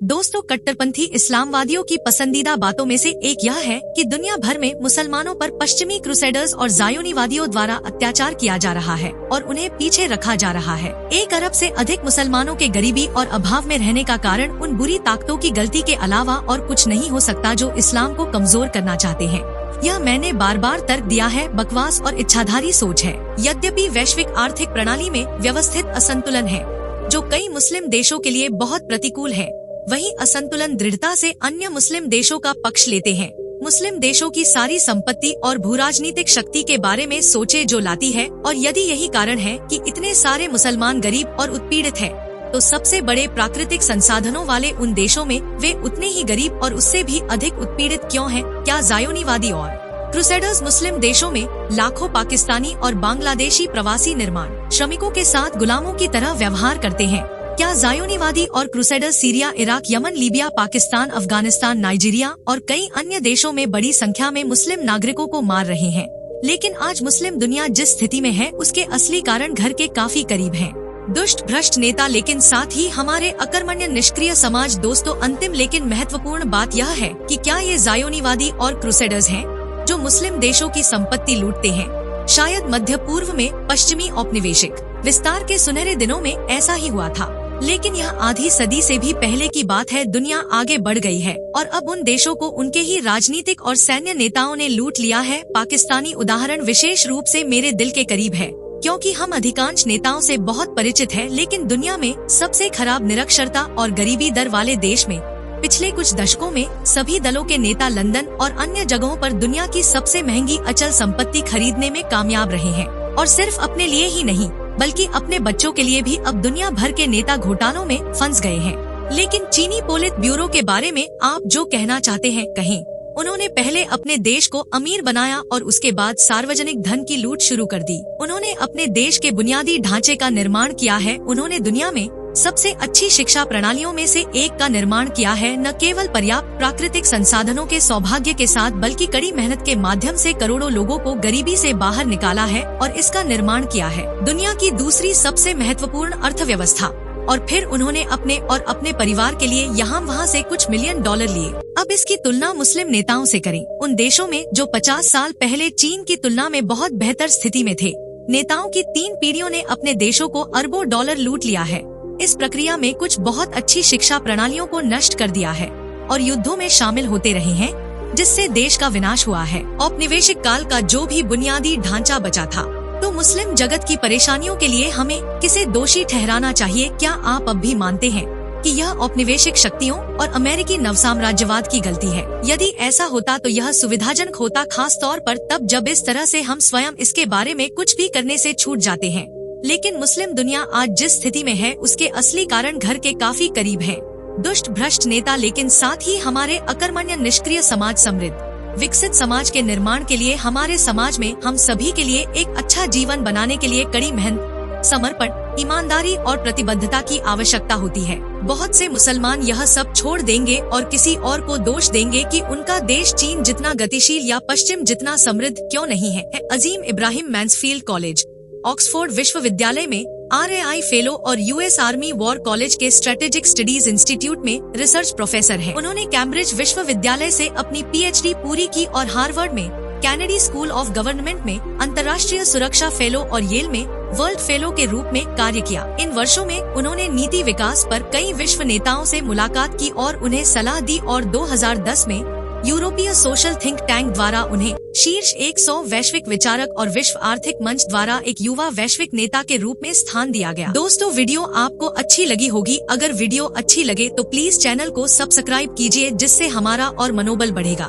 दोस्तों, कट्टरपंथी इस्लामवादियों की पसंदीदा बातों में से एक यह है कि दुनिया भर में मुसलमानों पर पश्चिमी क्रूसेडर्स और जायोनीवादियों द्वारा अत्याचार किया जा रहा है और उन्हें पीछे रखा जा रहा है। 1 अरब से अधिक मुसलमानों के गरीबी और अभाव में रहने का कारण उन बुरी ताकतों की गलती के अलावा और कुछ नहीं हो सकता जो इस्लाम को कमजोर करना चाहते हैं। यह मैंने बार बार तर्क दिया है, बकवास और इच्छाधारी सोच है। यद्यपि वैश्विक आर्थिक प्रणाली में व्यवस्थित असंतुलन है जो कई मुस्लिम देशों के लिए बहुत प्रतिकूल है, वहीं असंतुलन दृढ़ता से अन्य मुस्लिम देशों का पक्ष लेते हैं। मुस्लिम देशों की सारी संपत्ति और भूराजनीतिक शक्ति के बारे में सोचे जो लाती है, और यदि यही कारण है कि इतने सारे मुसलमान गरीब और उत्पीड़ित हैं, तो सबसे बड़े प्राकृतिक संसाधनों वाले उन देशों में वे उतने ही गरीब और उससे भी अधिक उत्पीड़ित क्यों हैं? क्या जायोनीवादी और क्रूसेडर्स मुस्लिम देशों में लाखों पाकिस्तानी और बांग्लादेशी प्रवासी निर्माण श्रमिकों के साथ गुलामों की तरह व्यवहार करते हैं? क्या जायोनीवादी और crusaders Syria, Iraq, Yemen, Libya, Pakistan, Afghanistan, Nigeria और कई अन्य देशों में बड़ी संख्या में मुस्लिम नागरिकों को मार रहे हैं? लेकिन आज मुस्लिम दुनिया जिस स्थिति में है उसके असली कारण घर के काफी करीब हैं। दुष्ट भ्रष्ट नेता, लेकिन साथ ही हमारे अकर्मण्य निष्क्रिय समाज। दोस्तों, अंतिम लेकिन महत्वपूर्ण बात यह है कि क्या ये जायोनीवादी और क्रूसेडर्स हैं जो मुस्लिम देशों की संपत्ति लूटते हैं? शायद मध्य पूर्व में पश्चिमी औपनिवेशिक विस्तार के सुनहरे दिनों में ऐसा ही हुआ था, लेकिन यह आधी सदी से भी पहले की बात है। दुनिया आगे बढ़ गई है और अब उन देशों को उनके ही राजनीतिक और सैन्य नेताओं ने लूट लिया है। पाकिस्तानी उदाहरण विशेष रूप से मेरे दिल के करीब है, क्योंकि हम अधिकांश नेताओं से बहुत परिचित हैं, लेकिन दुनिया में सबसे खराब निरक्षरता और गरीबी दर वाले देश में पिछले कुछ दशकों में सभी दलों के नेता लंदन और अन्य जगहों पर दुनिया की सबसे महंगी अचल संपत्ति खरीदने में कामयाब रहे हैं, और सिर्फ अपने लिए ही नहीं बल्कि अपने बच्चों के लिए भी। अब दुनिया भर के नेता घोटालों में फंस गए हैं। लेकिन चीनी पोलित ब्यूरो के बारे में आप जो कहना चाहते हैं कहें। उन्होंने पहले अपने देश को अमीर बनाया और उसके बाद सार्वजनिक धन की लूट शुरू कर दी। उन्होंने अपने देश के बुनियादी ढांचे का निर्माण किया है। उन्होंने दुनिया में सबसे अच्छी शिक्षा प्रणालियों में से एक का निर्माण किया है। न केवल पर्याप्त प्राकृतिक संसाधनों के सौभाग्य के साथ बल्कि कड़ी मेहनत के माध्यम से करोड़ों लोगों को गरीबी से बाहर निकाला है और इसका निर्माण किया है दुनिया की दूसरी सबसे महत्वपूर्ण अर्थव्यवस्था। और फिर उन्होंने अपने और अपने परिवार के लिए यहाँ वहाँ से कुछ मिलियन डॉलर लिए। अब इसकी तुलना मुस्लिम नेताओं से करें, उन देशों में जो 50 साल पहले चीन की तुलना में बहुत बेहतर स्थिति में थे। नेताओं की 3 पीढ़ियों ने अपने देशों को अरबों डॉलर लूट लिया है। इस प्रक्रिया में कुछ बहुत अच्छी शिक्षा प्रणालियों को नष्ट कर दिया है और युद्धों में शामिल होते रहे हैं, जिससे देश का विनाश हुआ है। औपनिवेशिक काल का जो भी बुनियादी ढांचा बचा था, तो मुस्लिम जगत की परेशानियों के लिए हमें किसे दोषी ठहराना चाहिए? क्या आप अब भी मानते हैं कि यह औपनिवेशिक शक्तियों और अमेरिकी नवसाम्राज्यवाद की गलती है? यदि ऐसा होता तो यह सुविधाजनक होता, खास तौर पर तब जब इस तरह से हम स्वयं इसके बारे में कुछ भी करने से छूट जाते हैं। लेकिन मुस्लिम दुनिया आज जिस स्थिति में है उसके असली कारण घर के काफी करीब है। दुष्ट भ्रष्ट नेता, लेकिन साथ ही हमारे अकर्मण्य निष्क्रिय समाज। समृद्ध विकसित समाज के निर्माण के लिए हमारे समाज में हम सभी के लिए एक अच्छा जीवन बनाने के लिए कड़ी मेहनत, समर्पण, ईमानदारी और प्रतिबद्धता की आवश्यकता होती है। बहुत से मुसलमान यह सब छोड़ देंगे और किसी और को दोष देंगे कि उनका देश चीन जितना गतिशील या पश्चिम जितना समृद्ध क्यों नहीं है। अजीम इब्राहिम मैंसफील्ड कॉलेज, ऑक्सफोर्ड विश्वविद्यालय में RAI फेलो और US आर्मी वॉर कॉलेज के स्ट्रेटेजिक स्टडीज इंस्टीट्यूट में रिसर्च प्रोफेसर हैं। उन्होंने कैम्ब्रिज विश्वविद्यालय से अपनी PhD पूरी की और हार्वर्ड में कैनेडी स्कूल ऑफ गवर्नमेंट में अंतर्राष्ट्रीय सुरक्षा फेलो और येल में वर्ल्ड फेलो के रूप में कार्य किया। इन वर्षों में उन्होंने नीति विकास पर कई विश्व नेताओं से मुलाकात की और उन्हें सलाह दी, और 2010 में यूरोपीय सोशल थिंक टैंक द्वारा उन्हें शीर्ष 100 वैश्विक विचारक और विश्व आर्थिक मंच द्वारा एक युवा वैश्विक नेता के रूप में स्थान दिया गया। दोस्तों, वीडियो आपको अच्छी लगी होगी। अगर वीडियो अच्छी लगे तो प्लीज चैनल को सब्सक्राइब कीजिए, जिससे हमारा और मनोबल बढ़ेगा।